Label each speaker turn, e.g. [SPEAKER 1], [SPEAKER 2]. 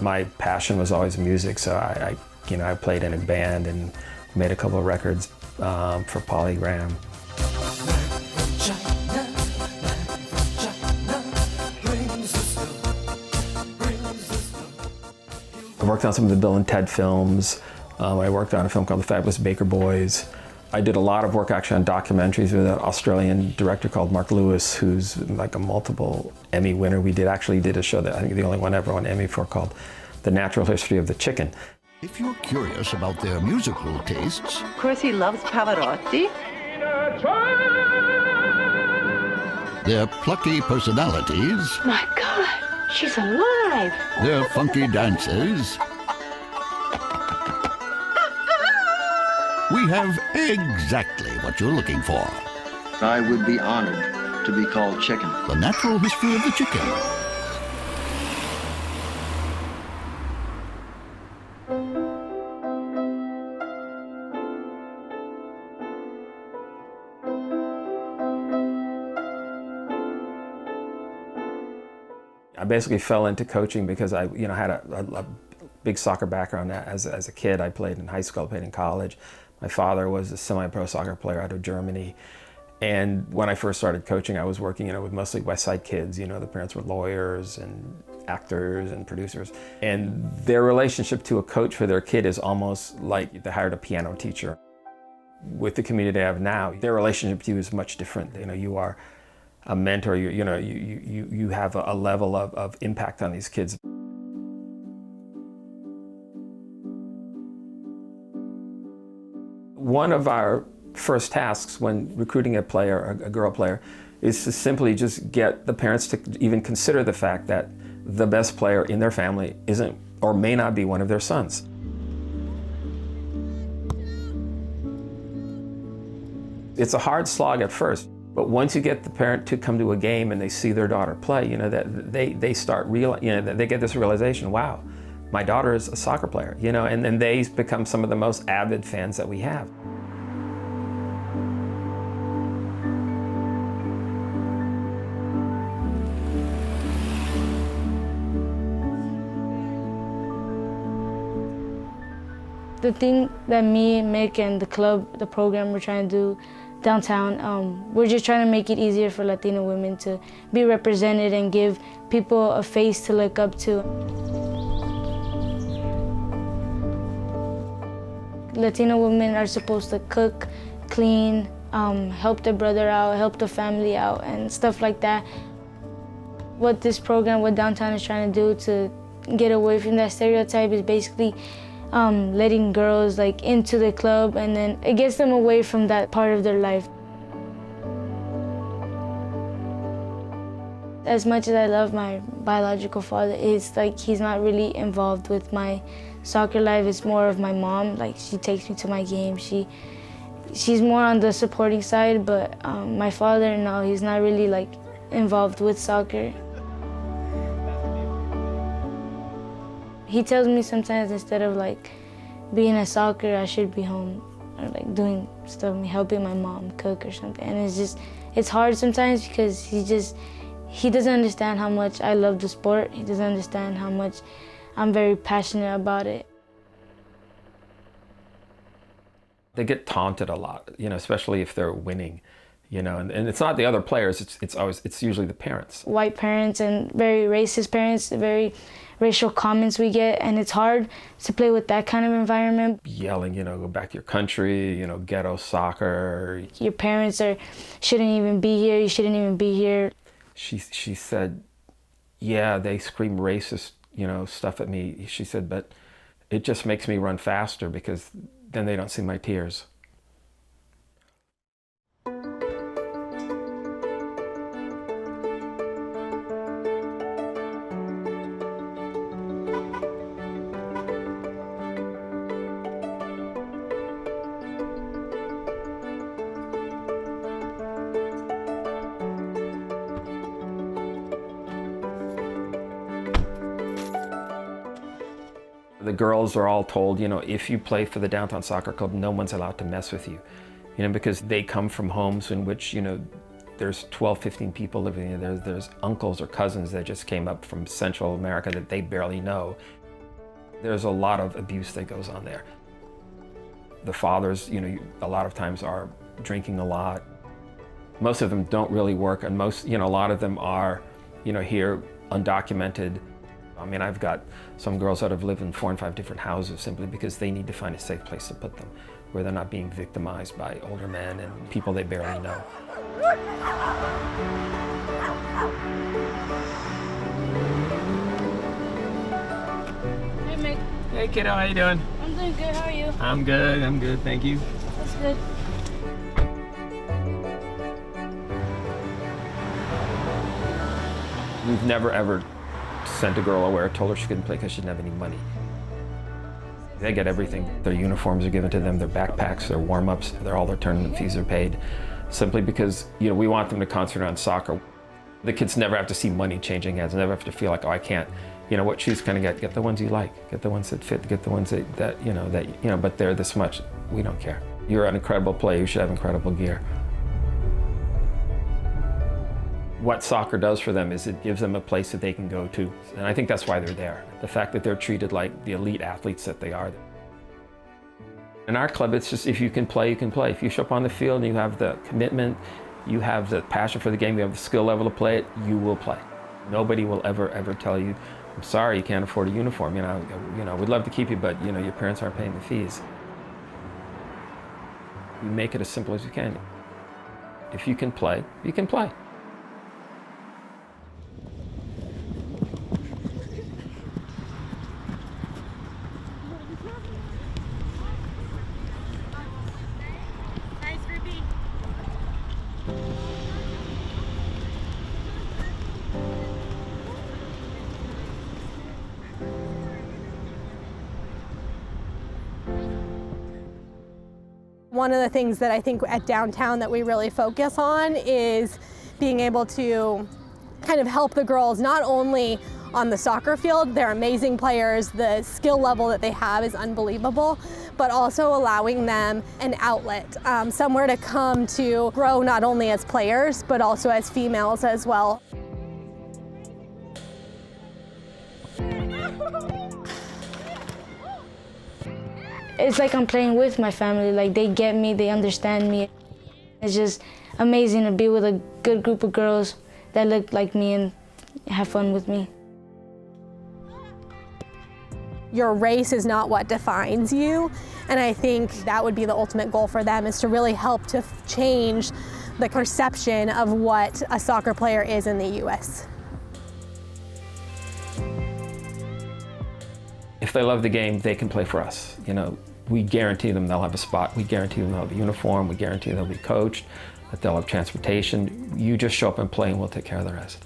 [SPEAKER 1] My passion was always music, so I played in a band and made a couple of records for Polygram. I worked on some of the Bill and Ted films. I worked on a film called The Fabulous Baker Boys. I did a lot of work actually on documentaries with an Australian director called Mark Lewis, who's like a multiple Emmy winner. We did a show that I think the only one ever won Emmy for, called The Natural History of the Chicken.
[SPEAKER 2] If you're curious about their musical tastes...
[SPEAKER 3] Of course he loves Pavarotti.
[SPEAKER 2] Their plucky personalities...
[SPEAKER 4] My God, she's alive!
[SPEAKER 2] Their funky dances... We have exactly what you're looking for.
[SPEAKER 5] I would be honored to be called Chicken.
[SPEAKER 2] The Natural History of the Chicken.
[SPEAKER 1] I basically fell into coaching because I had a big soccer background as a kid. I played in high school, I played in college. My father was a semi-pro soccer player out of Germany. And when I first started coaching, I was working with mostly West Side kids. The parents were lawyers and actors and producers. And their relationship to a coach for their kid is almost like they hired a piano teacher. With the community I have now, their relationship to you is much different. You are a mentor, you have a level of impact on these kids. One of our first tasks when recruiting a player, a girl player, is to simply just get the parents to even consider the fact that the best player in their family isn't or may not be one of their sons. It's a hard slog at first, but once you get the parent to come to a game and they see their daughter play, that they start that they get this realization, wow, my daughter is a soccer player, and then they become some of the most avid fans that we have.
[SPEAKER 4] The thing that me, Mick, and the club, the program we're trying to do downtown, we're just trying to make it easier for Latina women to be represented and give people a face to look up to. Latina women are supposed to cook, clean, help their brother out, help the family out, and stuff like that. What this program, what Downtown is trying to do to get away from that stereotype is basically letting girls into the club, and then it gets them away from that part of their life. As much as I love my biological father, it's he's not really involved with my soccer life. It's more of my mom. She takes me to my games. She's more on the supporting side, but my father, no, he's not really involved with soccer. He tells me sometimes instead of being a soccer, I should be home or doing stuff, helping my mom cook or something. And it's hard sometimes because he doesn't understand how much I love the sport. He doesn't understand how much I'm very passionate about it.
[SPEAKER 1] They get taunted a lot, especially if they're winning, and it's not the other players, it's usually the parents. White parents and very racist parents, very racial comments we get, and it's hard to play with that kind of environment. Yelling, go back to your country, ghetto soccer. Your parents shouldn't even be here, you shouldn't even be here. She said, yeah, they scream racist, stuff at me. She said, but it just makes me run faster because then they don't see my tears. The girls are all told, you know, if you play for the Downtown Soccer Club, no one's allowed to mess with you. You know, because they come from homes in which, you know, there's 12, 15 people living there. There's uncles or cousins that just came up from Central America that they barely know. There's a lot of abuse that goes on there. The fathers, you know, a lot of times are drinking a lot. Most of them don't really work, and most, you know, a lot of them are, you know, here undocumented. I mean, I've got some girls that have lived in 4 and 5 different houses simply because they need to find a safe place to put them, where they're not being victimized by older men and people they barely know.
[SPEAKER 4] Hey, Mick.
[SPEAKER 1] Hey, kiddo, how you doing?
[SPEAKER 4] I'm doing good. How are you?
[SPEAKER 1] I'm good, thank you.
[SPEAKER 4] That's good.
[SPEAKER 1] We've never ever sent a girl away or told her she couldn't play because she didn't have any money. They get everything. Their uniforms are given to them, their backpacks, their warm-ups, all their tournament fees are paid, simply because, you know, we want them to concentrate on soccer. The kids never have to see money changing hands, never have to feel like, oh, I can't, you know, what shoes can I get the ones you like, get the ones that fit, get the ones that you know, but they're this much, we don't care. You're an incredible player, you should have incredible gear. What soccer does for them is it gives them a place that they can go to. And I think that's why they're there. The fact that they're treated like the elite athletes that they are. In our club, it's just if you can play, you can play. If you show up on the field and you have the commitment, you have the passion for the game, you have the skill level to play it, you will play. Nobody will ever tell you, I'm sorry, you can't afford a uniform. You know, we'd love to keep you, but you know, your parents aren't paying the fees. You make it as simple as you can. If you can play, you can play.
[SPEAKER 6] One of the things that I think at Downtown that we really focus on is being able to kind of help the girls not only on the soccer field, they're amazing players, the skill level that they have is unbelievable, but also allowing them an outlet, somewhere to come to grow not only as players, but also as females as well.
[SPEAKER 4] It's like I'm playing with my family. Like, they get me, they understand me. It's just amazing to be with a good group of girls that look like me and have fun with me.
[SPEAKER 6] Your race is not what defines you, and I think that would be the ultimate goal for them, is to really help to change the perception of what a soccer player is in the U.S.
[SPEAKER 1] If they love the game, they can play for us. You know, we guarantee them they'll have a spot. We guarantee them they'll have a uniform. We guarantee they'll be coached, that they'll have transportation. You just show up and play and we'll take care of the rest.